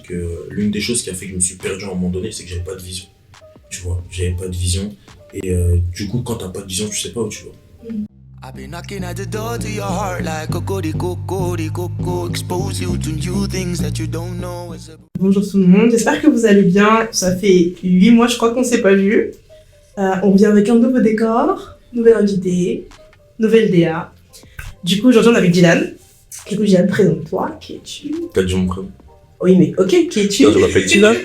que l'une des choses qui a fait que je me suis perdu à un moment donné, c'est que j'avais pas de vision. Tu vois, j'avais pas de vision. Et du coup, quand t'as pas de vision, tu sais pas où tu vas. I've been knocking at the door to your heart like coco, expose you to new things that you don't know. Bonjour tout le monde, j'espère que vous allez bien. Ça fait 8 mois, je crois qu'on s'est pas vu. On vient avec un nouveau décor, nouvelle invitée, nouvelle DA. Du coup, aujourd'hui, on est avec Dylan. Du coup, Dylan, présente-toi. Qui es-tu? T'as dit mon prénom? Oui, mais ok, qui es-tu? Non, je m'appelle Dylan.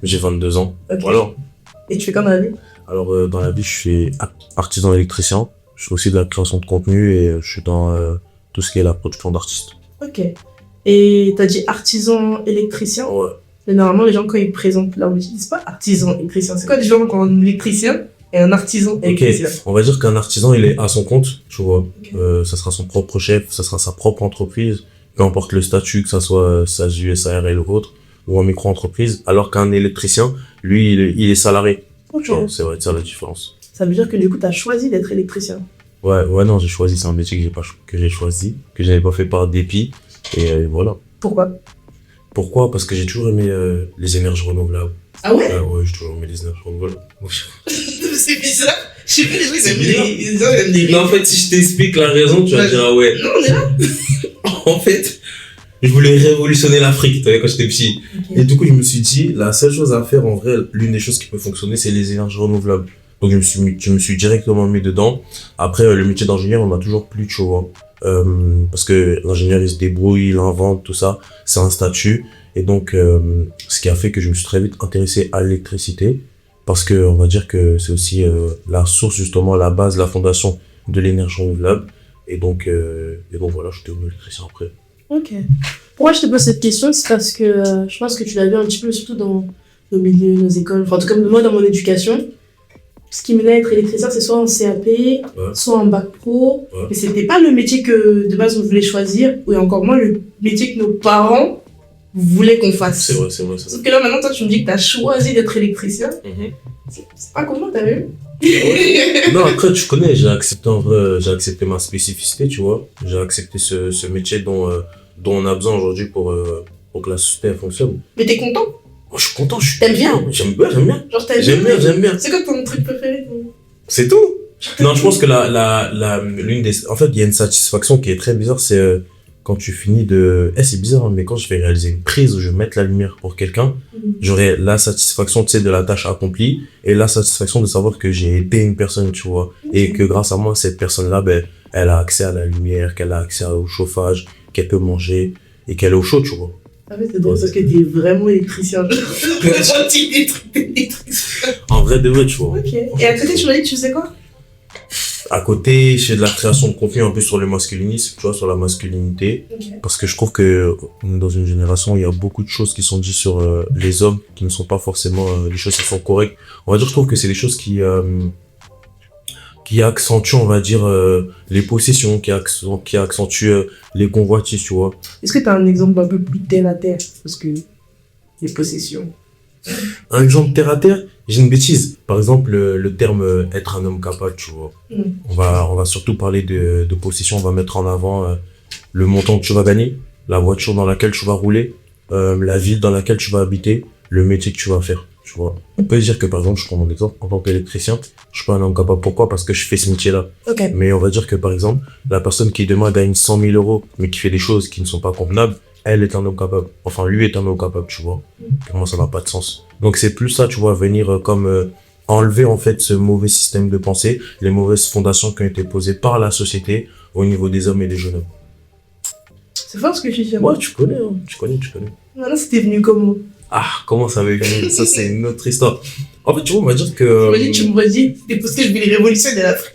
J'ai 22 ans. Ok. Alors, Et tu fais quoi dans la vie? alors dans la vie, je suis artisan électricien. Je fais aussi de la création de contenu et je suis dans tout ce qui est la production d'artistes. Ok. Et t'as dit artisan électricien? Ouais. Mais normalement, les gens, quand ils présentent leur métier, ils disent pas artisan électricien. C'est quoi la différence entre un électricien et un artisan électricien? On va dire qu'un artisan, il est à son compte, tu vois. Ça sera son propre chef, ça sera sa propre entreprise, peu importe le statut, que ça soit SASU, SARL ou autre, ou en micro-entreprise, alors qu'un électricien, lui, il est salarié. Ok. Tu vois, c'est vrai, c'est ça la différence. Ça veut dire que du coup, t'as choisi d'être électricien. Ouais, non, j'ai choisi, c'est un métier que j'ai choisi, que j'avais pas fait par dépit, et voilà. Pourquoi? Pourquoi? Parce que j'ai toujours aimé les énergies renouvelables. Ah ouais? Ouais, j'ai toujours aimé les énergies renouvelables. C'est bizarre. Je sais pas, les gens, C'est ils aiment les Non, en fait, si je t'explique la raison, tu vas dire, ah ouais. Non, on est là. En fait, je voulais révolutionner l'Afrique, tu vois, quand j'étais petit. Et du coup, je me suis dit, la seule chose à faire, en vrai, l'une des choses qui peut fonctionner, c'est les énergies renouvelables. Donc, je me suis directement mis dedans. Après, le métier d'ingénieur, on m'a toujours plu, tu vois. Parce que l'ingénieur, il se débrouille, il invente, tout ça. C'est un statut. Et donc, ce qui a fait que je me suis très vite intéressé à l'électricité. Parce que, on va dire que c'est aussi la source, justement, la base, la fondation de l'énergie renouvelable. Et donc voilà, je suis devenu électricien après. Ok. Pourquoi je te pose cette question? C'est parce que je pense que tu l'as vu un petit peu, surtout dans nos milieux, nos écoles. Enfin, en tout cas, moi, dans mon éducation, ce qui menait à être électricien, c'est soit en CAP, soit en bac pro. Ouais. Mais c'était pas le métier que, de base, on voulait choisir, ou encore moins le métier que nos parents voulaient qu'on fasse. C'est vrai. Sauf que là, maintenant, toi, tu me dis que t'as choisi d'être électricien. C'est pas comment, t'as vu? Non, après, tu connais, j'ai accepté ma spécificité, tu vois. J'ai accepté ce métier dont on a besoin aujourd'hui pour que la société elle fonctionne. Mais t'es content? Moi, je suis content, T'aimes bien? J'aime bien. Genre, t'aimes J'aime bien. C'est quoi ton truc préféré? C'est tout. Non, je pense que en fait, il y a une satisfaction qui est très bizarre, c'est quand tu finis c'est bizarre, hein, mais quand je vais réaliser une prise où je vais mettre la lumière pour quelqu'un, j'aurai la satisfaction, tu sais, de la tâche accomplie et la satisfaction de savoir que j'ai aidé une personne, tu vois. Et que grâce à moi, cette personne-là, ben, elle a accès à la lumière, qu'elle a accès au chauffage, qu'elle peut manger et qu'elle est au chaud, tu vois. Ah ouais, c'est drôle parce que t'es vraiment électricien. Gentil des trucs d'électricien. En vrai, de vrai, tu vois. Ok. Et à côté, tu m'as dit que tu faisais quoi? À côté, je fais de la création de contenu un peu sur le masculinisme, tu vois, sur la masculinité. Ok. Parce que je trouve que on est dans une génération où il y a beaucoup de choses qui sont dites sur les hommes qui ne sont pas forcément des choses qui sont correctes. On va dire, je trouve que c'est des choses qui accentuent, on va dire, les possessions, qui accentuent les convoitises, tu vois. Est-ce que t'as un exemple un peu plus terre à terre? Parce que les possessions. Un exemple terre à terre, j'ai une bêtise. Par exemple, le terme être un homme capable, tu vois. On va surtout parler de possession, on va mettre en avant le montant que tu vas gagner, la voiture dans laquelle tu vas rouler, la ville dans laquelle tu vas habiter, le métier que tu vas faire, tu vois. On peut dire que, par exemple, je prends mon exemple, en tant qu'électricien, je suis pas un homme capable. Pourquoi? Parce que je fais ce métier-là. Ok. Mais on va dire que, par exemple, la personne qui demain gagne 100 000 euros, mais qui fait des choses qui ne sont pas convenables, elle est un homme capable. Enfin, lui est un homme capable, tu vois. Pour moi, ça n'a pas de sens. Donc, c'est plus ça, tu vois, venir comme enlever, en fait, ce mauvais système de pensée, les mauvaises fondations qui ont été posées par la société au niveau des hommes et des jeunes hommes. C'est fort ce que tu fais. Ouais, tu connais, hein. Tu connais. Maintenant, c'était venu comment? Ah, comment ça m'est venu? Ça, c'est une autre histoire. En fait, tu vois, on va dire que... Tu me redis, c'est parce que je voulais révolutionner l'Afrique.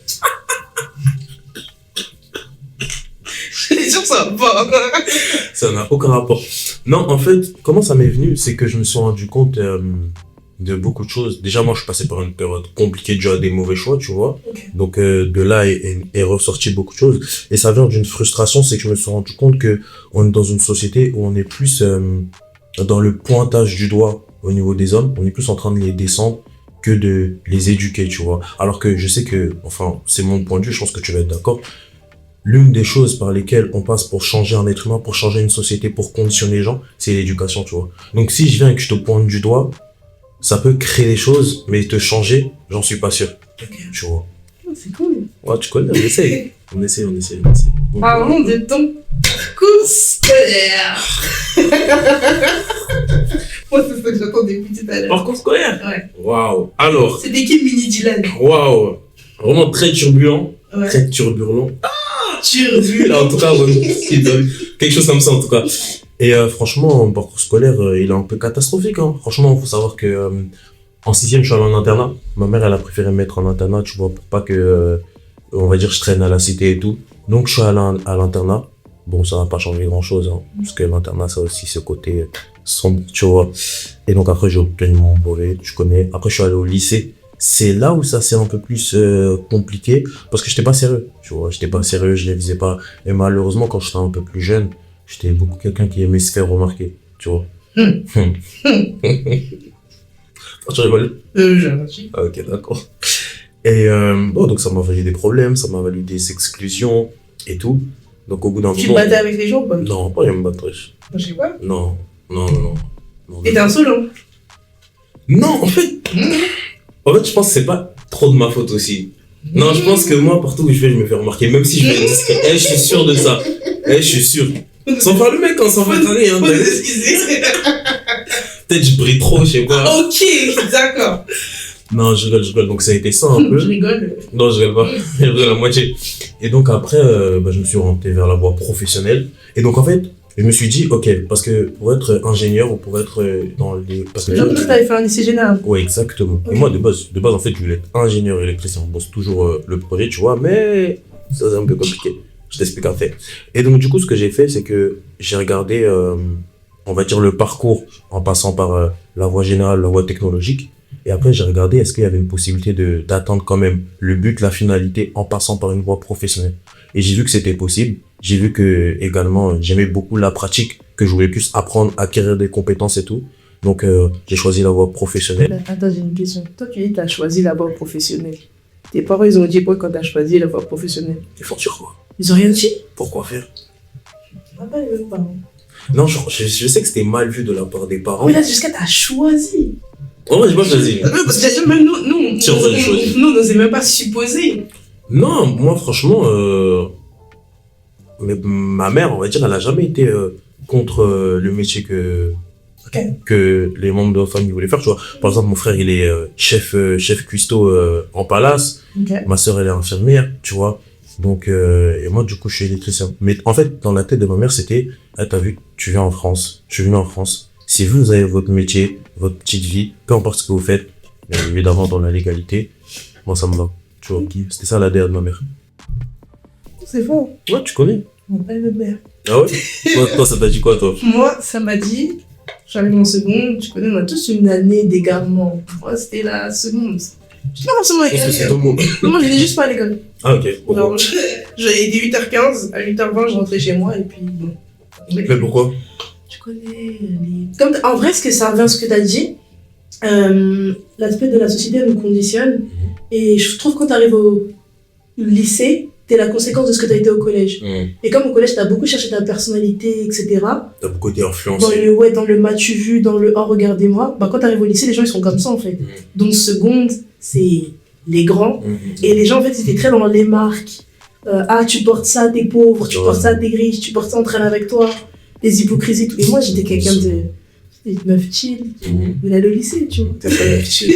Je suis sûr que ça va pas. Ça n'a aucun rapport. Non, en fait, comment ça m'est venu? C'est que je me suis rendu compte de beaucoup de choses. Déjà, moi, je suis passé par une période compliquée, déjà des mauvais choix, tu vois. Okay. Donc, de là est ressorti beaucoup de choses. Et ça vient d'une frustration, c'est que je me suis rendu compte que on est dans une société où on est plus dans le pointage du doigt au niveau des hommes. On est plus en train de les descendre que de les éduquer, tu vois. Alors que je sais que, enfin, c'est mon point de vue, je pense que tu vas être d'accord. l'une des choses par lesquelles on passe pour changer un être humain, pour changer une société, pour conditionner les gens, c'est l'éducation, tu vois. Donc si je viens et que je te pointe du doigt, ça peut créer des choses, mais te changer, j'en suis pas sûr. Tu vois. C'est cool. Ouais, tu connais, on essaye. On essaye. Donc, Parlons de ton parcours scolaire. Moi, c'est ça que j'entends depuis tout à l'heure. parcours scolaire. Ouais. Waouh. Alors, C'était qui Mini Dylan? waouh. Vraiment très turbulent. Ouais. Très turbulent. Turbulent. Là, en tout cas, quelque chose comme ça, en tout cas. Et franchement, mon parcours scolaire, il est un peu catastrophique. Hein. Franchement, il faut savoir que en 6e, je suis allé en internat. Ma mère, elle a préféré me mettre en internat, tu vois, pour pas que, on va dire, je traîne à la cité et tout. Donc, je suis allé à l'internat. Bon, ça n'a pas changé grand-chose, hein, parce que l'internat, ça a aussi ce côté sombre, tu vois. Et donc, après, j'ai obtenu mon brevet, tu connais. Après, je suis allé au lycée. C'est là où ça c'est un peu plus compliqué, parce que j'étais pas sérieux, tu vois. J'étais pas sérieux, je les visais pas. Et malheureusement, quand j'étais un peu plus jeune, j'étais beaucoup quelqu'un qui aimait se faire remarquer, tu vois. Tu rigoles? J'ai remarqué. Ah, ok, d'accord. Et bon, donc ça m'a valu des problèmes, ça m'a valu des exclusions et tout. Donc au bout d'un moment... Tu te battais avec les gens ou pas? Non, pas me battre. Je sais pas. Non. Et t'es insolent. Non, en fait, je pense que c'est pas trop de ma faute aussi. Non, je pense que moi, partout où je vais, je me fais remarquer, même si je vais être discret. Je suis sûr de ça. Je suis sûr. Sans faire le mec, hein, sans faire parler, hein. Faut l'excuser. Peut-être je brille trop, je sais pas. Ok, d'accord. Non, je rigole. Donc ça a été ça un peu. Je rigole. Non, je rigole pas. Je rigole la moitié. Et donc après, je me suis orienté vers la voie professionnelle. Et donc en fait, je me suis dit, ok, parce que pour être ingénieur ou pour être dans les... Parce que Genre, toi, t'avais fait un lycée général. ouais, exactement. Ok. Et moi, de base, en fait, je voulais être ingénieur électricien. On bosse toujours le projet, tu vois, mais ça, c'est un peu compliqué. Je t'explique après. Et donc, du coup, ce que j'ai fait, c'est que j'ai regardé, on va dire, le parcours en passant par la voie générale, la voie technologique. Et après, j'ai regardé, est-ce qu'il y avait une possibilité d'atteindre quand même le but, la finalité, en passant par une voie professionnelle. Et j'ai vu que c'était possible. J'ai vu que, également, j'aimais beaucoup la pratique, que je voulais plus apprendre, acquérir des compétences et tout. Donc, j'ai choisi la voie professionnelle. Attends, j'ai une question. Toi, tu dis que t'as choisi la voie professionnelle. Tes parents, ils ont dit quoi quand t'as choisi la voie professionnelle? Il faut dire quoi? Ils ont rien dit? Pourquoi faire? Pas les mêmes parents. Non, je sais que c'était mal vu de la part des parents. Oui, là, jusqu'à t'as choisi. Oh, moi, j'ai pas choisi. Parce que déjà, même nous, Si, on aurait choisi. nous, on n'osait même pas supposer. Non, moi, franchement, mais ma mère, on va dire, elle a jamais été contre le métier que les membres de la famille voulaient faire, tu vois. Par exemple, mon frère, il est chef cuistot en palace. Ok. Ma sœur, elle est infirmière, tu vois. Donc, et moi, du coup, je suis électricien. Mais en fait, dans la tête de ma mère, c'était, ah, t'as vu, tu viens en France, je suis venu en France. Si vous avez votre métier, votre petite vie, peu importe ce que vous faites, bien évidemment dans la légalité, moi, ça me va. Tu vois. C'était ça la DA de ma mère. C'est faux. Ouais, tu connais. On n'a pas le mère. Ah ouais? Toi, ça t'a dit quoi, toi? Moi, ça m'a dit, j'arrive en seconde, tu connais, on a tous une année d'égarement. Moi, c'était la seconde. Je sais pas forcément Qu'est-ce que c'est ton mot? Moi, je n'ai juste pas à l'école. Ah, ok. Pourquoi? Alors, j'avais été 8h15, à 8h20, je rentrais chez moi et puis bon. Mais pourquoi? Tu connais les... Comme en vrai, ce que ça revient à ce que tu as dit, l'aspect de la société elle nous conditionne. Et je trouve que quand tu arrives au lycée, tu es la conséquence de ce que tu as été au collège. Et comme au collège, tu as beaucoup cherché ta personnalité, etc. T'as beaucoup été Dans influencé. dans le m'as-tu vu, dans le oh regardez-moi, bah, quand tu arrives au lycée, les gens ils sont comme ça en fait. Donc seconde, c'est les grands. Et les gens en fait, ils étaient très dans les marques. Ah, tu portes ça, t'es pauvre, tu portes ça, t'es riche, tu portes ça, on traîne avec toi. Les hypocrisies, tout. Et moi, j'étais quelqu'un de meuf chill, de l'aller au lycée, tu vois. T'es pas chill.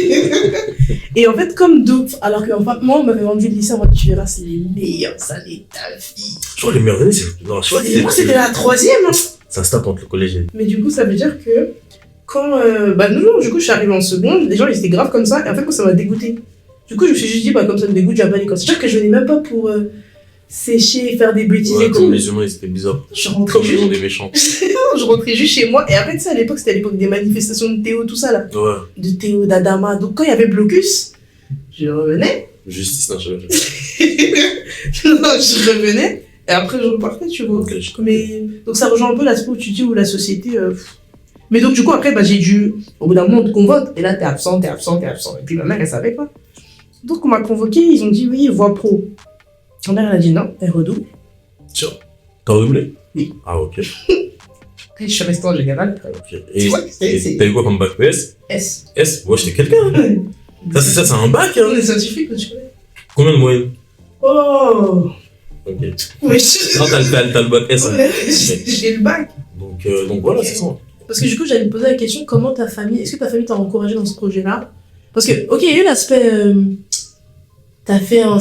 Et en fait, comme d'autres, alors que enfin, moi, on m'avait vendu le lycée, en mode, tu verras, c'est les meilleures années de ta vie. Je crois que les meilleures années, c'est. Non, je crois que Moi, c'était la 3e. Hein. Ça se tape entre le collège et. Mais du coup, ça veut dire que quand. non, du coup, je suis arrivée en seconde, les gens, ils étaient graves comme ça, et en fait, moi, ça m'a dégoûté. Du coup, je me suis juste dit, bah, comme ça me dégoûte, je vais pas à l'école. C'est-à-dire que je venais même pas pour sécher, faire des bêtises Ouais, et comme tout. les humains, ils étaient bizarres. Je rentrais Comme les juste. gens des méchants. Je rentrais juste chez moi. Et après, tu sais, à l'époque, c'était à l'époque des manifestations de Théo, tout ça là. Ouais. De Théo, d'Adama. Donc, quand il y avait blocus, je revenais. Justice naturelle. Je revenais. Et après, je repartais, tu vois. Ok, je- Mais, donc, ça rejoint un peu l'aspect où tu dis où la société. Mais donc, du coup, après, bah, j'ai dû. Au bout d'un moment, on te convoque. Et là, t'es absent. Et puis, ma mère, elle savait pas. Donc, on m'a convoqué. Ils ont dit oui, voie pro. Ma mère, elle a dit non, elle redouble. Tiens, t'as redoublé? Oui. Ah, ok. Après, je suis resté en général. Ok. Et Ouais, t'as eu quoi comme bac PS? S. S? Moi, j'étais quelqu'un. Hein. Ça, c'est un bac, hein. On est scientifique, tu connais. Combien de moyenne? Oh. Ok. Oui. Non, t'as le bac S. Hein. Ouais, j'ai le bac. Donc voilà, Ok. c'est ça. Parce que du coup, j'allais me poser la question, comment ta famille, est-ce que ta famille t'a encouragé dans ce projet-là? Parce que, ok, il y a eu l'aspect, t'as fait un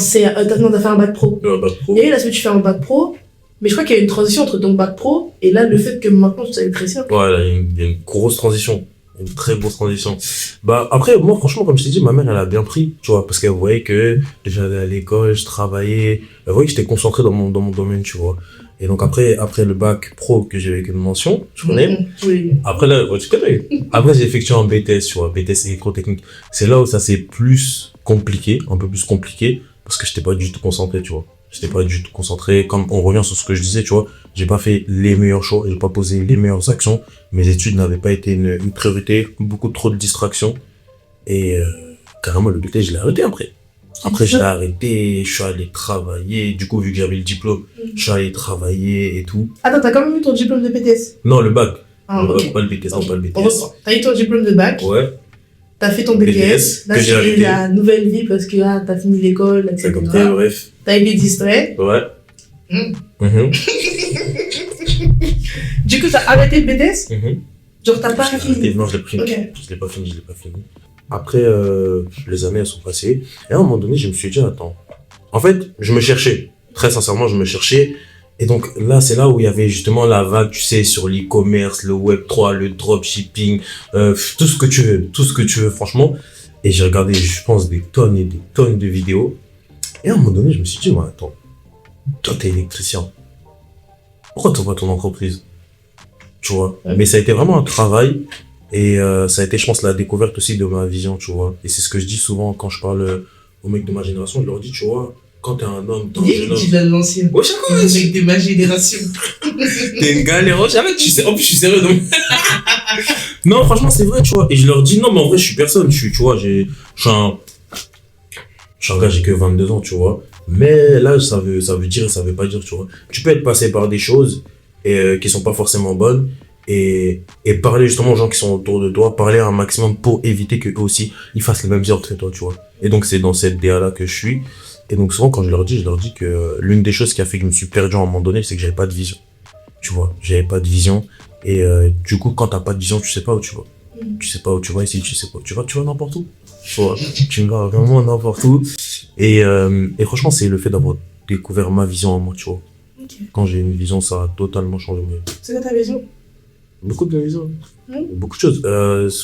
bac pro. Le bac pro. Il y a eu l'aspect, tu fais un bac pro, mais je crois qu'il y a eu une transition entre ton bac pro et là, le fait que maintenant tu sois électricien. Ouais, là, il y a une grosse transition. Une très grosse transition. Bah, après, moi, franchement, comme je t'ai dit, ma mère, elle a bien pris, tu vois, parce qu'elle voyait que j'allais à l'école, je travaillais, elle voyait que j'étais concentré dans mon domaine, tu vois. Et donc, après le bac pro que j'ai avec une mention, tu connais. Oui. Après, là, ouais, tu connais. Après, j'ai effectué un BTS, tu vois, BTS électrotechnique. C'est là où ça s'est plus compliqué, un peu plus compliqué, parce que j'étais pas du tout concentré, tu vois. J'étais pas du tout concentré. Comme on revient sur ce que je disais, tu vois, j'ai pas fait les meilleurs choix, j'ai pas posé les meilleures actions. Mes études n'avaient pas été une priorité, beaucoup trop de distractions. Et carrément, le BTS, je l'ai arrêté après. Après, je l'ai arrêté, je suis allé travailler. Du coup, vu que j'avais le diplôme, je suis allé travailler et tout. Attends, t'as quand même eu ton diplôme de BTS? Non, le bac. Ah, Le ok. bac, pas le BTS, non, pas le On BTS. reprend. T'as eu ton diplôme de bac, Ouais, t'as fait ton BTS, BTS, là que j'ai tu as eu arrêté. la nouvelle vie parce que là, t'as fini l'école, c'est etc. comme ça, bref. T'as été distrait. Ouais. Mm. Mhm. Du coup, t'as arrêté le BTS? Mhm. Genre, t'as pas Je l'ai fini. arrêté. Non, je l'ai pris. Ok. Je l'ai pas fini. Après, les années, elles sont passées. Et à un moment donné, je me suis dit, attends. En fait, je me cherchais. Très sincèrement, je me cherchais. Et donc, là, c'est là où il y avait justement la vague, tu sais, sur l'e-commerce, le Web3, le dropshipping, tout ce que tu veux, franchement. Et j'ai regardé, je pense, des tonnes et des tonnes de vidéos. Et à un moment donné, je me suis dit, ouais, attends. Toi, t'es électricien. Pourquoi t'ouvres pas ton entreprise? Tu vois. Ouais. Mais ça a été vraiment un travail. Et ça a été, je pense, la découverte aussi de ma vision, tu vois. Et c'est ce que je dis souvent quand je parle aux mecs de ma génération. Je leur dis, tu vois, quand t'es un homme, t'es un jeune homme. Tu l'as lancé. Ouais, chaque fois, Avec de ma génération. t'es une galère. Jamais, en plus, je suis sérieux. Donc... non, franchement, c'est vrai, tu vois. Et je leur dis, non, mais en vrai, je suis personne. Tu vois, je suis un gars, j'ai que 22 ans, tu vois. Mais là, ça veut dire et ça veut pas dire, tu vois. Tu peux être passé par des choses qui sont pas forcément bonnes. Et parler justement aux gens qui sont autour de toi, parler un maximum pour éviter qu'eux aussi, ils fassent les mêmes erreurs que toi, tu vois. Et donc, c'est dans cette DA-là que je suis. Et donc, souvent, quand je leur dis que l'une des choses qui a fait que je me suis perdu à un moment donné, c'est que j'avais pas de vision. Tu vois, j'avais pas de vision. Et du coup, quand t'as pas de vision, tu sais pas où tu vas. Tu sais pas où tu vas, et si tu sais pas où tu vas n'importe où. Tu vois, tu vas vraiment n'importe où. Et franchement, c'est le fait d'avoir découvert ma vision en moi, tu vois. Ok. Quand j'ai une vision, ça a totalement changé ma vie. C'est quoi ta vision? Beaucoup de visions. Mm. Beaucoup de choses.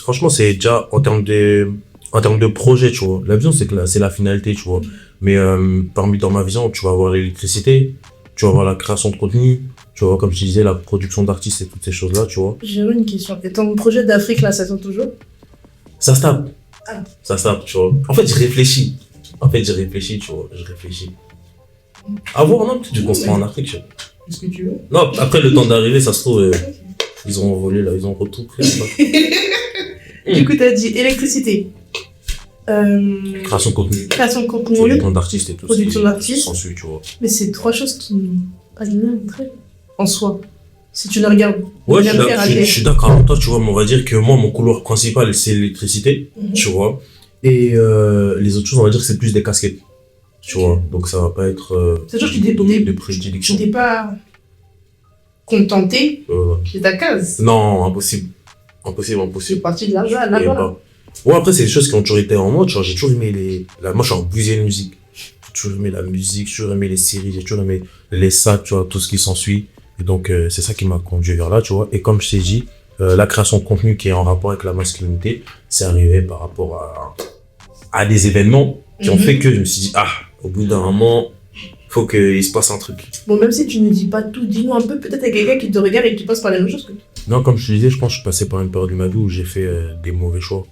Franchement, c'est déjà en termes de projet, tu vois. La vision, c'est la finalité, tu vois. Mais dans ma vision, tu vas avoir l'électricité, tu vas avoir la création de contenu, tu vas avoir, comme je disais, la production d'artistes et toutes ces choses-là, tu vois. J'ai une question. Et ton projet d'Afrique, là, ça tient toujours? Ça se tape. Ah. Ça se tape, tu vois. En fait, je réfléchis, tu vois. Je réfléchis. À voir, non, peut-être que je construis en Afrique, tu vois. Est-ce que tu veux? Non, après le temps d'arriver, ça se trouve, ils ont volé là, ils ont tout pris. Du coup, t'as dit électricité. Création de contenu, Création de contenu. production d'artistes et tout. Production d'artistes. S'ensuit, tu vois. Mais c'est trois choses qui n'ont pas les mêmes traits en soi. Si tu les regardes. Ouais, bien faire à je terre. suis d'accord avec toi, tu vois, mais on va dire que moi, mon couloir principal, c'est l'électricité, Mhm. tu vois. Et les autres choses, on va dire que c'est plus des casquettes, tu vois. Donc ça va pas être C'est sûr que tu mon t'es- domaine de tu prédilection. t'es pas contenté de ta case. Non, impossible. C'est Impossible. parti de l'argent, Et là-bas. pas. Ouais, après, c'est des choses qui ont toujours été en moi, tu vois. J'ai toujours aimé moi, je suis abusé de musique. J'ai toujours aimé la musique, j'ai toujours aimé les séries, j'ai toujours aimé les sacs, tu vois, tout ce qui s'ensuit. Et donc, c'est ça qui m'a conduit vers là, tu vois. Et comme je t'ai dit, la création de contenu qui est en rapport avec la masculinité, c'est arrivé par rapport à des événements qui ont Mhm. fait que je me suis dit, au bout d'un moment, faut qu'il se passe un truc. Bon, même si tu ne dis pas tout, dis-nous un peu, peut-être à quelqu'un qui te regarde et qui passe par la même chose que toi. Non, comme je te disais, je pense que je suis passé par une période de ma vie où j'ai fait des mauvais choix.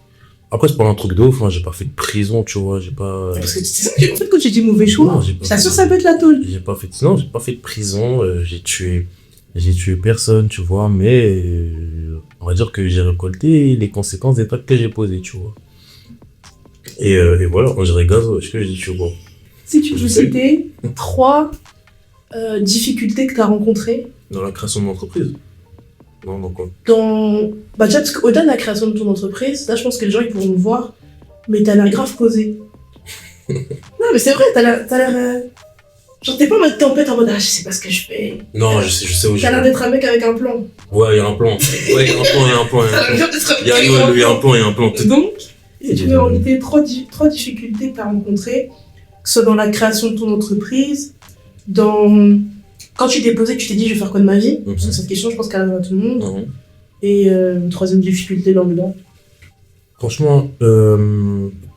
Après, c'est pas un truc de ouf, hein, j'ai pas fait de prison, tu vois, j'ai pas... Parce que c'est ça que, en fait, quand tu dis mauvais choix, Non, j'ai pas je t'assure, fait- ça peut être la tôle. J'ai pas fait de prison, j'ai tué personne, tu vois, mais on va dire que j'ai récolté les conséquences des actes que j'ai posés, tu vois. Et voilà, on dirait Gazo, est-ce que je dis, tu vois. Si tu veux citer trois difficulté que tu as rencontrée Dans la création de l'entreprise. Non, donc quoi. Bah déjà, parce qu'au-delà de la création de ton entreprise, là je pense que les gens ils pourront me voir, mais t'as l'air grave posé. Non mais c'est vrai, t'as l'air... Genre t'es pas en mode tempête en mode je sais pas ce que je fais. Non, je sais où je T'as l'air d'être un mec avec un plan. Ouais, il y a un plan. Ouais, il y a un plan. Il y a un plan. Donc, si tu veux inviter trois difficultés que t'as rencontrées, que ce soit dans la création de ton entreprise, quand tu t'es posé, que tu t'es dit je vais faire quoi de ma vie, parce que cette question je pense qu'elle arrive à tout le monde. Et une troisième difficulté dans le dedans. Franchement,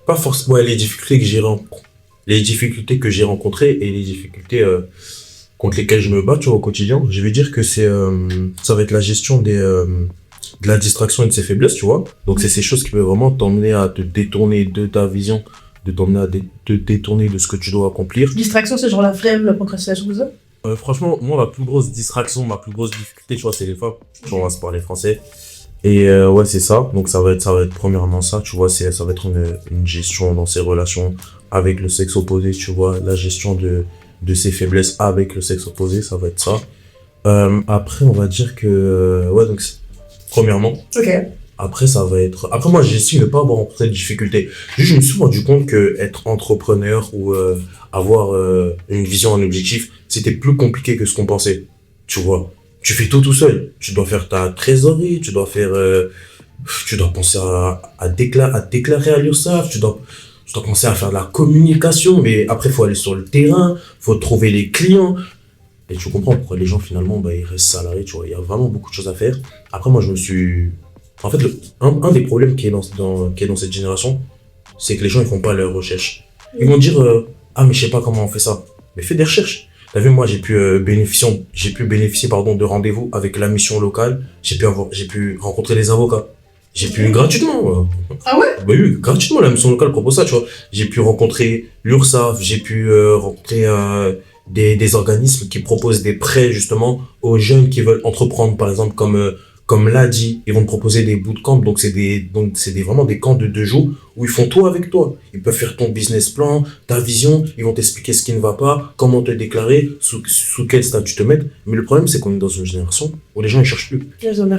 pas forcément. Ouais, les difficultés que j'ai rencontrées et les difficultés contre lesquelles je me bats, tu vois, au quotidien, je vais dire que ça va être la gestion de la distraction et de ses faiblesses, tu vois. Donc c'est ces choses qui peuvent vraiment t'emmener à te détourner de ta vision, de t'emmener à te détourner de ce que tu dois accomplir. Distraction, c'est genre la flemme, la procrastination, tout ça. Franchement, moi, ma plus grosse distraction, ma plus grosse difficulté, tu vois, c'est les femmes. Tu vois, on va se parler français. Et ouais, c'est ça. Donc ça va être premièrement ça, tu vois, ça va être une gestion dans ses relations avec le sexe opposé, tu vois, la gestion de ses faiblesses avec le sexe opposé, ça va être ça. Après, on va dire que ouais, donc premièrement. Ok. Après, ça va être... Après, moi, j'estime ne pas avoir rencontré de difficultés. Juste, je me suis rendu compte que être entrepreneur ou avoir une vision, un objectif, c'était plus compliqué que ce qu'on pensait. Tu vois, tu fais tout seul. Tu dois faire ta trésorerie, tu dois penser à déclarer à l'URSSAF, tu dois penser à faire de la communication, mais après, il faut aller sur le terrain, il faut trouver les clients. Et tu comprends pourquoi les gens, finalement, bah, ils restent salariés, tu vois. Il y a vraiment beaucoup de choses à faire. Après, moi, en fait, un des problèmes qui est dans cette génération, c'est que les gens ils font pas leurs recherches. Ils vont dire mais je sais pas comment on fait ça. Mais fais des recherches. T'as vu, moi j'ai pu bénéficier de rendez-vous avec la mission locale. J'ai pu rencontrer les avocats. J'ai pu gratuitement. Ah ouais? Bah oui, gratuitement, la mission locale propose ça, tu vois. J'ai pu rencontrer l'URSSAF, j'ai pu rencontrer des organismes qui proposent des prêts justement aux jeunes qui veulent entreprendre, par exemple comme l'a dit, ils vont te proposer des bootcamps, donc c'est vraiment des camps de 2 jours où ils font tout avec toi. Ils peuvent faire ton business plan, ta vision, ils vont t'expliquer ce qui ne va pas, comment te déclarer, sous quel statut te mettre. Mais le problème, c'est qu'on est dans une génération où les gens, ils cherchent plus.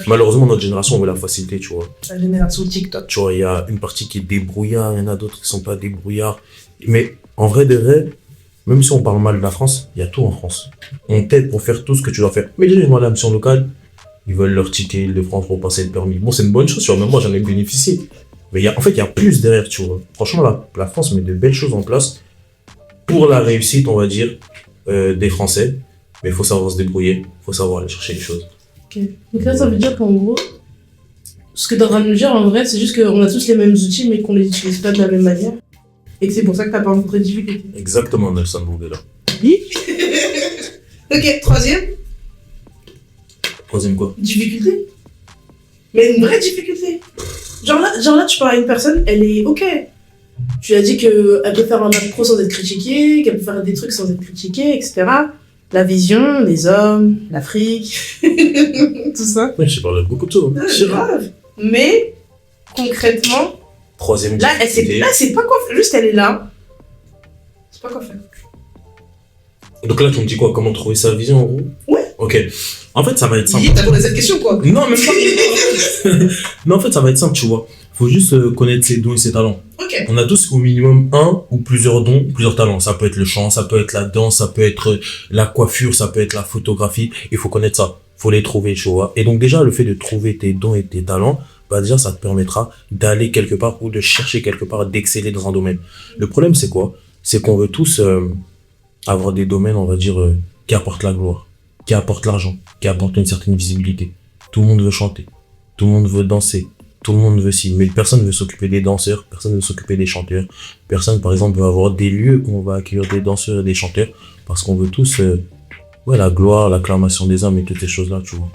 Malheureusement, notre génération, on veut la facilité, tu vois. La génération TikTok. Tu vois, il y a une partie qui est débrouillard, il y en a d'autres qui sont pas débrouillards. Mais en vrai de vrai, même si on parle mal de la France, il y a tout en France. On t'aide pour faire tout ce que tu dois faire. Mais déjà, moi, la mission locale, ils veulent leur ticket Île-de-France pour passer le permis. Bon, c'est une bonne chose, tu vois, même moi j'en ai bénéficié. Mais il y a plus derrière, tu vois. Franchement, la France met de belles choses en place pour la réussite, on va dire, des Français. Mais il faut savoir se débrouiller, il faut savoir aller chercher les choses. Ok. Donc là, ça veut dire qu'en gros, ce que tu es en train de nous dire, en vrai, c'est juste qu'on a tous les mêmes outils, mais qu'on les utilise pas de la même manière. Et que c'est pour ça que t'as pas rencontré de difficultés. Exactement, Nelson Mandela. Oui. Ok, troisième. Troisième quoi? Difficulté. Mais une vraie difficulté. Genre là, tu parles à une personne, elle est ok. Tu lui as dit qu'elle peut faire un macro sans être critiquée, qu'elle peut faire des trucs sans être critiquée, etc. La vision, les hommes, l'Afrique, tout ça. Ouais, j'ai parlé de beaucoup de choses. C'est grave. Mais, concrètement, troisième là, difficulté. elle sait pas quoi faire. Juste, elle est là. Elle sait pas quoi faire. Donc là, tu me dis quoi? Comment trouver sa vision en gros? Ouais. Ok. En fait, ça va être simple. T'as posé cette question quoi? Non, même pas. Non, en fait, ça va être simple, tu vois. Faut juste connaître ses dons et ses talents. Ok. On a tous au minimum un ou plusieurs dons, plusieurs talents. Ça peut être le chant, ça peut être la danse, ça peut être la coiffure, ça peut être la photographie. Il faut connaître ça. Faut les trouver, tu vois. Et donc déjà, le fait de trouver tes dons et tes talents, bah déjà, ça te permettra d'aller quelque part ou de chercher quelque part, d'exceller dans un domaine. Le problème, c'est quoi? C'est qu'on veut tous avoir des domaines, on va dire, qui apportent la gloire, qui apportent l'argent, qui apportent une certaine visibilité. Tout le monde veut chanter, tout le monde veut danser, tout le monde veut ci, mais personne ne veut s'occuper des danseurs, personne ne veut s'occuper des chanteurs. Personne, par exemple, veut avoir des lieux où on va accueillir des danseurs et des chanteurs, parce qu'on veut tous la gloire, l'acclamation des hommes et toutes ces choses-là, tu vois.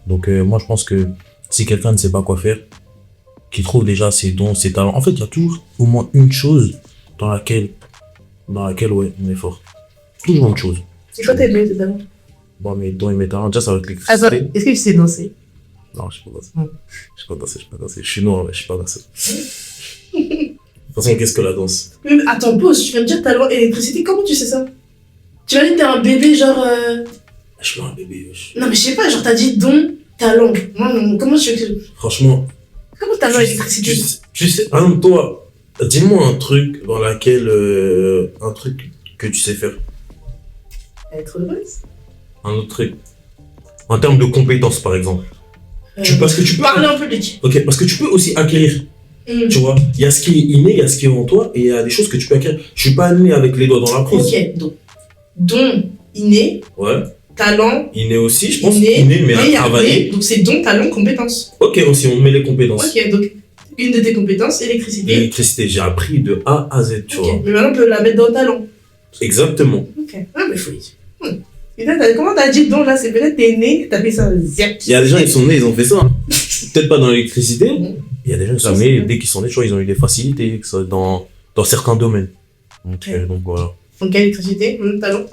Donc moi, je pense que si quelqu'un ne sait pas quoi faire, qu'il trouve déjà ses dons, ses talents. En fait, il y a toujours au moins une chose dans laquelle ouais, on est fort. Toujours une chose. C'est quoi tes dons et tes talents? Bon, mes dons et mes talents, déjà, ça va être Attends, l'électricité. est-ce que tu sais danser? Non, je sais pas danser. Je sais pas danser. Je suis noir, mais je sais pas danser. De toute façon, qu'est-ce que la danse? Mais attends, pause, tu viens me dire talent et électricité, comment tu sais ça? Tu m'as dit que t'es un bébé, genre. Je suis pas un bébé, wesh. Non, mais je sais pas, genre, t'as dit don, talent. Moi, comment tu veux que. Franchement, Comment talent, électricité? tu sais, par exemple, toi, dis-moi un truc dans laquelle. Un truc que tu sais faire. Être heureuse. Un autre truc. En termes de compétences, par exemple. Parce que tu peux. Parler un peu de qui. Ok, parce que tu peux aussi acquérir. Tu vois, il y a ce qui est inné, il y a ce qui est en toi, et il y a des choses que tu peux acquérir. Je suis pas né avec les doigts dans la prise. Ok, donc. Don, inné. Ouais. Talent. Inné aussi, je pense. Inné, Mais à travailler. Donc c'est don, talent, compétence. Ok, aussi, on met les compétences. Ok, donc une de tes compétences, électricité. L'électricité, j'ai appris de A à Z, tu vois. Mais maintenant on peut la mettre dans le talent. Exactement. Ok. Ah, mais faut y. Et là, comment t'as dit don là? C'est peut-être t'es né, t'as fait ça. Ziac. Il y a des gens, ils sont nés, ils ont fait ça. Peut-être pas dans l'électricité. Mhm. Il y a des gens qui sont nés, dès qu'ils sont nés, tu vois, ils ont eu des facilités que ça, dans certains domaines. Donc, Ok. donc voilà. Donc électricité, talent.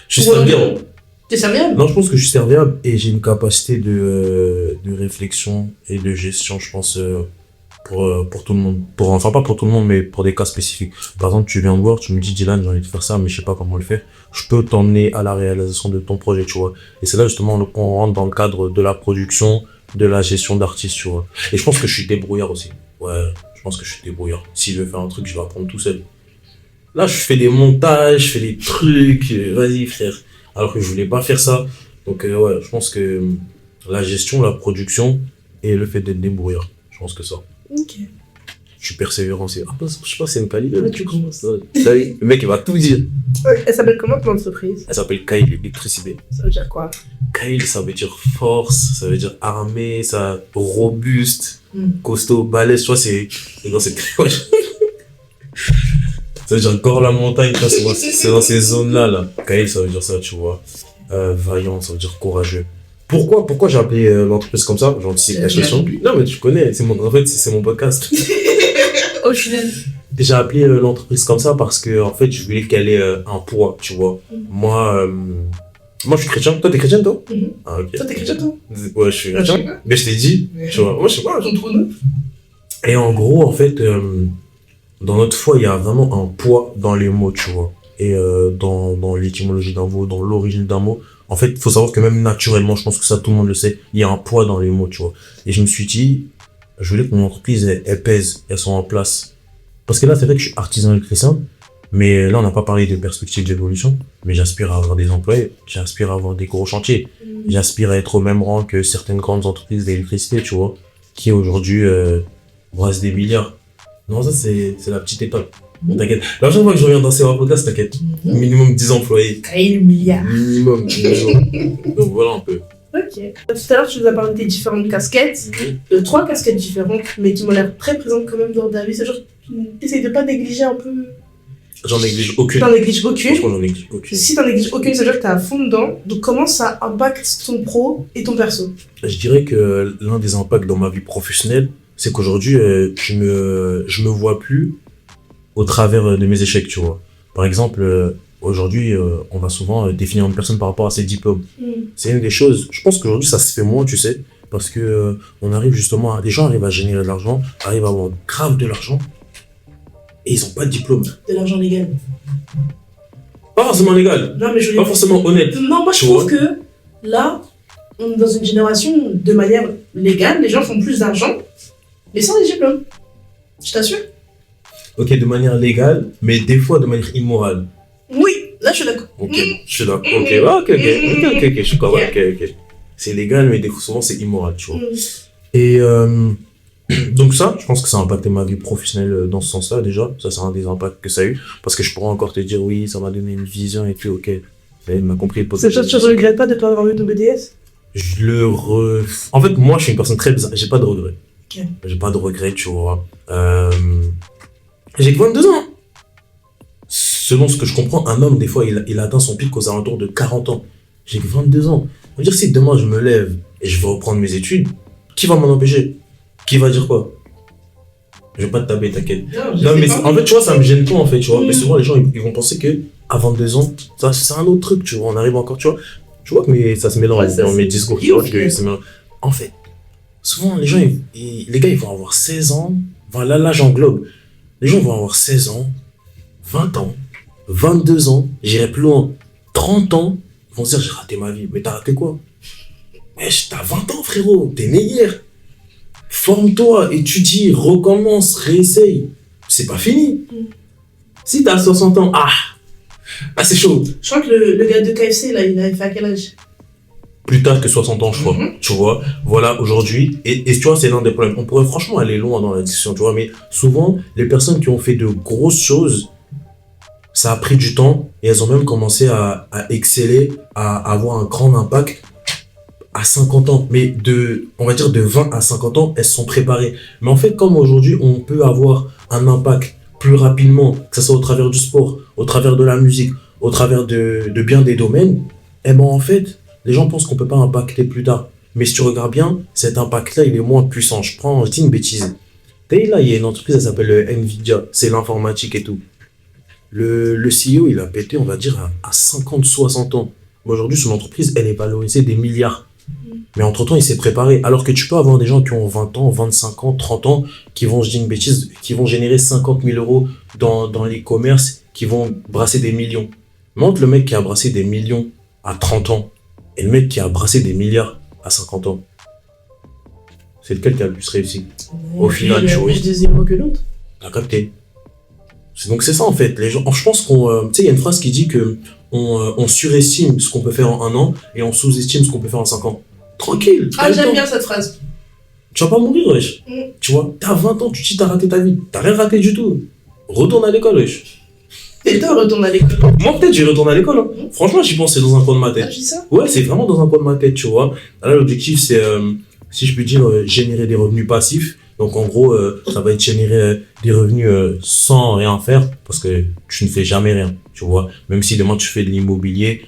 Je suis serviable. T'es serviable? Non, je pense que je suis serviable et j'ai une capacité de réflexion et de gestion, je pense, pour tout le monde. Enfin, pas pour tout le monde, mais pour des cas spécifiques. Par exemple, tu viens me voir, tu me dis, Dylan, j'ai envie de faire ça, mais je sais pas comment le faire. Je peux t'emmener à la réalisation de ton projet, tu vois. Et c'est là, justement, qu'on rentre dans le cadre de la production, de la gestion d'artistes, tu vois. Et je pense que je suis débrouillard aussi. Ouais, je pense que je suis débrouillard. Si je veux faire un truc, je vais apprendre tout seul. Là, je fais des montages, je fais des trucs, vas-y, frère. Alors que je voulais pas faire ça. Donc, ouais, je pense que la gestion, la production et le fait d'être débrouillard. Je pense que ça. Ok. Je suis persévérant aussi. Ah, je sais pas, c'est une qualité. Ouais, tu commences. Le mec, il va tout dire. Elle s'appelle comment ton entreprise? Elle s'appelle Kyle, électricité. Ça veut dire quoi? Kyle, ça veut dire force, ça veut dire armé, ça robuste, costaud, balèze. Tu vois, c'est dans cette. Ça veut dire encore la montagne, tu vois, c'est dans ces zones-là, là. Kyle, ça veut dire ça, tu vois. Vaillant, ça veut dire courageux. Pourquoi j'ai appelé l'entreprise comme ça? J'anticipe la question. Non, mais tu connais, en fait, c'est mon podcast. Au final. J'ai appelé l'entreprise comme ça parce que, en fait, je voulais qu'elle ait un poids, tu vois. Moi, je suis chrétien. Toi, t'es chrétien, toi? Ah, ok. Toi, t'es chrétien, toi? Ouais, je suis chrétien. Mais je t'ai dit, tu vois. Moi, je sais pas. Ton trou neuf. Et en gros, en fait, dans notre foi, il y a vraiment un poids dans les mots, tu vois. Et dans l'étymologie d'un mot, dans l'origine d'un mot. En fait, il faut savoir que même naturellement, je pense que ça, tout le monde le sait, il y a un poids dans les mots, tu vois. Et je me suis dit, je voulais que mon entreprise, elle pèse, elle soit en place. Parce que là, c'est vrai que je suis artisan électricien, mais là, on n'a pas parlé de perspectives d'évolution, mais j'aspire à avoir des employés, j'aspire à avoir des gros chantiers, j'aspire à être au même rang que certaines grandes entreprises d'électricité, tu vois, qui aujourd'hui brassent des milliards. Non, ça, c'est la petite étape. Bon, t'inquiète. La prochaine fois que je reviens dans ces podcasts, t'inquiète. Minimum 10 employés. Créer le milliard. Minimum. Donc voilà un peu. Ok. Tout à l'heure, tu nous as parlé de tes différentes casquettes, de 3 casquettes différentes, mais qui m'ont l'air très présentes quand même dans ta vie. C'est genre, tu essayes de pas négliger un peu. J'en néglige aucune. T'en négliges aucune. Franchement, j'en néglige aucune. Si t'en négliges aucune, ça veut dire que t'es à fond dedans. Donc, comment ça impacte ton pro et ton perso? Je dirais que l'un des impacts dans ma vie professionnelle, c'est qu'aujourd'hui, je me vois plus au travers de mes échecs, tu vois. Par exemple, aujourd'hui, on va souvent définir une personne par rapport à ses diplômes. C'est une des choses, je pense qu'aujourd'hui, ça se fait moins, tu sais, parce que on arrive justement les gens arrivent à générer de l'argent, arrivent à avoir grave de l'argent, et ils n'ont pas de diplôme. De l'argent légal. Pas forcément légal, Non, mais je pas forcément honnête. Non, moi je Tu trouve vois. que là, on est dans une génération de manière légale, les gens font plus d'argent, mais sans les diplômes. Je t'assure. Ok, de manière légale, mais des fois de manière immorale. Oui, là je suis d'accord. Ok, je suis d'accord. Ok, ok, je suis d'accord. Ok. C'est légal, mais des fois, souvent, c'est immoral, tu vois. Et donc ça, je pense que ça a impacté ma vie professionnelle dans ce sens-là, déjà. Ça, c'est un des impacts que ça a eu. Parce que je pourrais encore te dire, oui, ça m'a donné une vision et tout, ok. Elle m'a compris le C'est ça, tu ne regrettes pas de ne pas avoir eu de BDS? En fait, moi, je suis une personne très bizarre. J'ai pas de regrets. Ok. J'ai pas de regrets, tu vois. J'ai que 22 ans. Selon ce que je comprends, un homme, des fois, il atteint son pic aux alentours de 40 ans. J'ai que 22 ans. On va dire, si demain je me lève et je vais reprendre mes études, qui va m'en empêcher? Qui va dire quoi? Je vais pas te taper, t'inquiète. Non, mais en fait, tu vois, ça me gêne pas, en fait, tu vois. Mais souvent, les gens, ils vont penser que à 22 ans, ça, c'est un autre truc, tu vois. On arrive encore, tu vois. Tu vois que ça se mélange dans mes discours. Tu vois que ça se mélange. En fait, souvent, les gens, les gars, ils vont avoir 16 ans. Voilà, là, j'englobe. Les gens vont avoir 16 ans, 20 ans, 22 ans, j'irai plus loin, 30 ans, ils vont se dire j'ai raté ma vie. Mais t'as raté quoi? Wesh, t'as 20 ans frérot, t'es né hier. Forme-toi, étudie, recommence, réessaye. C'est pas fini. Si t'as 60 ans, c'est chaud. Je crois que le gars de KFC, là, il avait fait à quel âge? Plus tard que 60 ans, je crois. Tu vois, voilà, aujourd'hui. Et tu vois, c'est l'un des problèmes. On pourrait franchement aller loin dans la discussion, tu vois, mais souvent, les personnes qui ont fait de grosses choses, ça a pris du temps et elles ont même commencé à exceller, à avoir un grand impact à 50 ans. Mais on va dire de 20 à 50 ans, elles se sont préparées. Mais en fait, comme aujourd'hui, on peut avoir un impact plus rapidement, que ce soit au travers du sport, au travers de la musique, au travers de bien des domaines, eh ben en fait, les gens pensent qu'on peut pas impacter plus tard. Mais si tu regardes bien, cet impact-là, il est moins puissant. Je dis une bêtise. Là, il y a une entreprise, elle s'appelle Nvidia, c'est l'informatique et tout. Le CEO, il a pété, on va dire, à 50, 60 ans. Aujourd'hui, son entreprise, elle est valorisée des milliards. Mais entre-temps, il s'est préparé. Alors que tu peux avoir des gens qui ont 20 ans, 25 ans, 30 ans, qui vont, je dis une bêtise, qui vont générer 50 000 euros dans l'e-commerce, qui vont brasser des millions. Mais entre le mec qui a brassé des millions à 30 ans et le mec qui a brassé des milliards à 50 ans, c'est lequel qui a le plus réussi? Au final, tu vois. Je des zéros que l'autre. T'as capté. Donc c'est ça en fait. Les gens, je pense qu'on, tu sais, il y a une phrase qui dit que on surestime ce qu'on peut faire en 1 an et on sous-estime ce qu'on peut faire en 5 ans. Tranquille. J'aime bien cette phrase. Tu vas pas mourir, wesh. Tu vois, t'as 20 ans, tu te dis t'as raté ta vie. T'as rien raté du tout. Retourne à l'école, wesh. Et toi, retourne à l'école. Moi, peut-être, j'y retourne à l'école. Hein. Franchement, j'y pense, c'est dans un coin de ma tête. Ah, tu dis ça? Ouais, c'est vraiment dans un coin de ma tête, tu vois. Là, l'objectif, c'est, si je peux dire, générer des revenus passifs. Donc, en gros, ça va être générer des revenus sans rien faire parce que tu ne fais jamais rien, tu vois. Même si demain, tu fais de l'immobilier,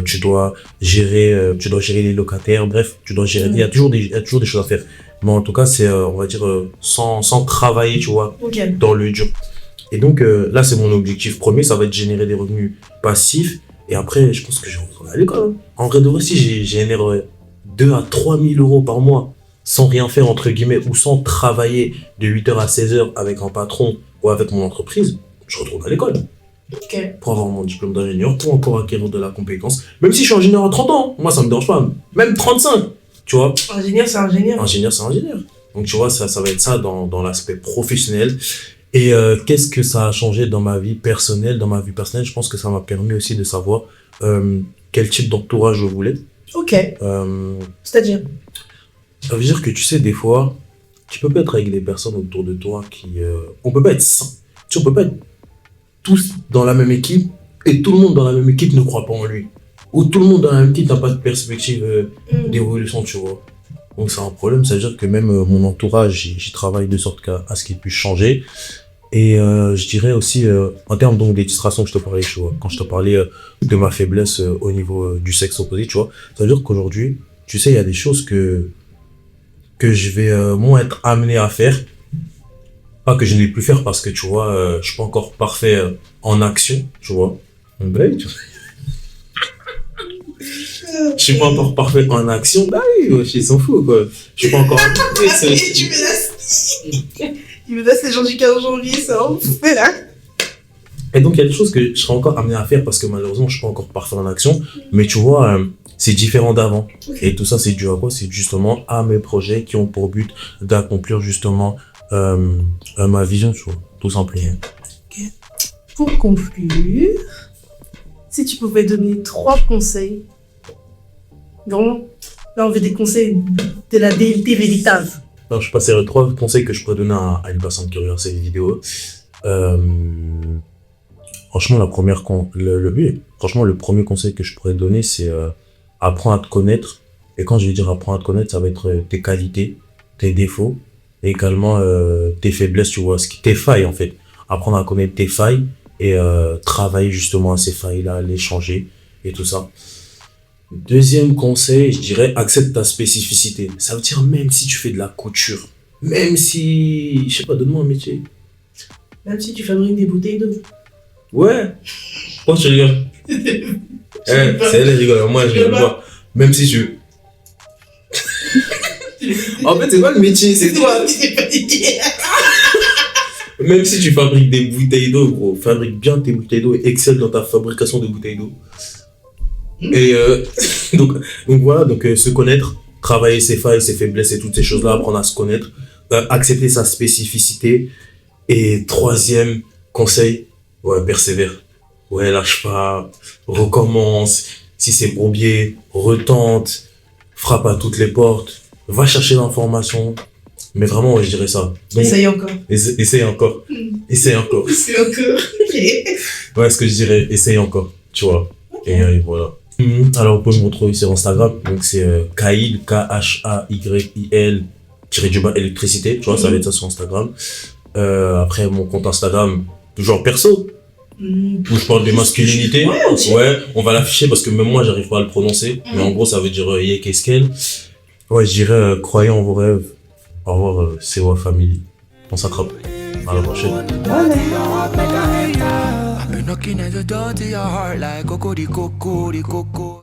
tu dois gérer les locataires. Bref, tu dois gérer. Il y a toujours des choses à faire. Mais en tout cas, c'est, on va dire, sans travailler, tu vois, dans le dur. Et donc, là, c'est mon objectif premier. Ça va être générer des revenus passifs. Et après, je pense que je vais retourner à l'école. Hein. En vrai de vrai, si je génère 2 à 3 000 euros par mois, sans rien faire, entre guillemets, ou sans travailler de 8h à 16h avec un patron ou avec mon entreprise, je retourne à l'école. Pour avoir mon diplôme d'ingénieur, pour encore acquérir de la compétence. Même si je suis ingénieur à 30 ans, moi, ça me dérange pas. Même 35, tu vois. Ingénieur, c'est ingénieur. Ingénieur, c'est ingénieur. Donc, tu vois, ça va être ça dans l'aspect professionnel. Et qu'est-ce que ça a changé dans ma vie personnelle? Dans ma vie personnelle, je pense que ça m'a permis aussi de savoir quel type d'entourage je voulais. C'est-à-dire? Ça veut dire que tu sais, des fois, tu peux pas être avec des personnes autour de toi qui... on peut pas être sain. Tu sais, on peut pas être tous dans la même équipe et tout le monde dans la même équipe ne croit pas en lui. Ou tout le monde dans la même équipe n'a pas de perspective d'évolution, tu vois. Donc c'est un problème, ça veut dire que même mon entourage, j'y travaille de sorte à ce qu'il puisse changer. Et je dirais aussi, en termes donc des distractions que je te parlais, tu vois, quand je te parlais de ma faiblesse au niveau du sexe opposé, tu vois, ça veut dire qu'aujourd'hui, tu sais, il y a des choses que je vais moins être amené à faire. Pas que je ne vais plus faire parce que, tu vois, je suis pas encore parfait en action, tu vois. Je suis pas encore parfait en action. Bah oui, ils s'en foutent, quoi. Je suis pas encore... Tu me laisses les gens du 15 janvier, ça en fait là. Et donc, il y a des choses que je serai encore amené à faire parce que malheureusement, je suis pas encore parfait en action. Mais tu vois, c'est différent d'avant. Et tout ça, c'est dû à quoi? C'est justement à mes projets qui ont pour but d'accomplir justement ma vision, tu vois, tout simplement. Pour conclure, si tu pouvais donner 3 conseils, vraiment, là on veut des conseils de la vérité véritable. Alors, je passerai 3 conseils que je pourrais donner à une personne qui regarde cette vidéo. Franchement, le premier conseil que je pourrais donner, c'est apprends à te connaître. Et quand je vais dire apprends à te connaître, ça va être tes qualités, tes défauts, et également tes faiblesses, tu vois, tes failles en fait. Apprendre à connaître tes failles et travailler justement à ces failles-là, les changer et tout ça. Deuxième conseil, je dirais accepte ta spécificité. Ça veut dire même si tu fais de la couture, même si, je sais pas, donne-moi un métier. Même si tu fabriques des bouteilles d'eau. Ouais. Pourquoi tu rigoles? C'est elle, elle rigole. Moi, je rigole pas. Même si tu... En fait, c'est pas le métier, c'est toi. Même si tu fabriques des bouteilles d'eau, gros, fabrique bien tes bouteilles d'eau et excelle dans ta fabrication de bouteilles d'eau. Et donc voilà, se connaître, travailler ses failles, ses faiblesses et toutes ces choses-là, apprendre à se connaître, accepter sa spécificité. Et troisième conseil, ouais, persévère. Ouais, lâche pas, recommence. Si c'est bourbier, retente, frappe à toutes les portes, va chercher l'information. Mais vraiment, ouais, je dirais ça. Donc, Essaye encore. Essaye encore. Essaye encore. Essaye encore. Ok. Ouais, ce que je dirais, essaye encore, tu vois. Et voilà. Alors, vous pouvez me retrouver sur Instagram. Donc, c'est Khaïl, K-H-A-Y-I-L, _ électricité. Tu vois, ça va être ça sur Instagram. Après, mon compte Instagram, toujours perso, où je parle de masculinité. Ouais, on va l'afficher parce que même moi, j'arrive pas à le prononcer. Mais en gros, ça veut dire Yekeskel. Ouais, je dirais croyez en vos rêves. Au revoir, c'est wa family. On s'attrape. À la prochaine. I've been knocking at the door to your heart like coco di coco.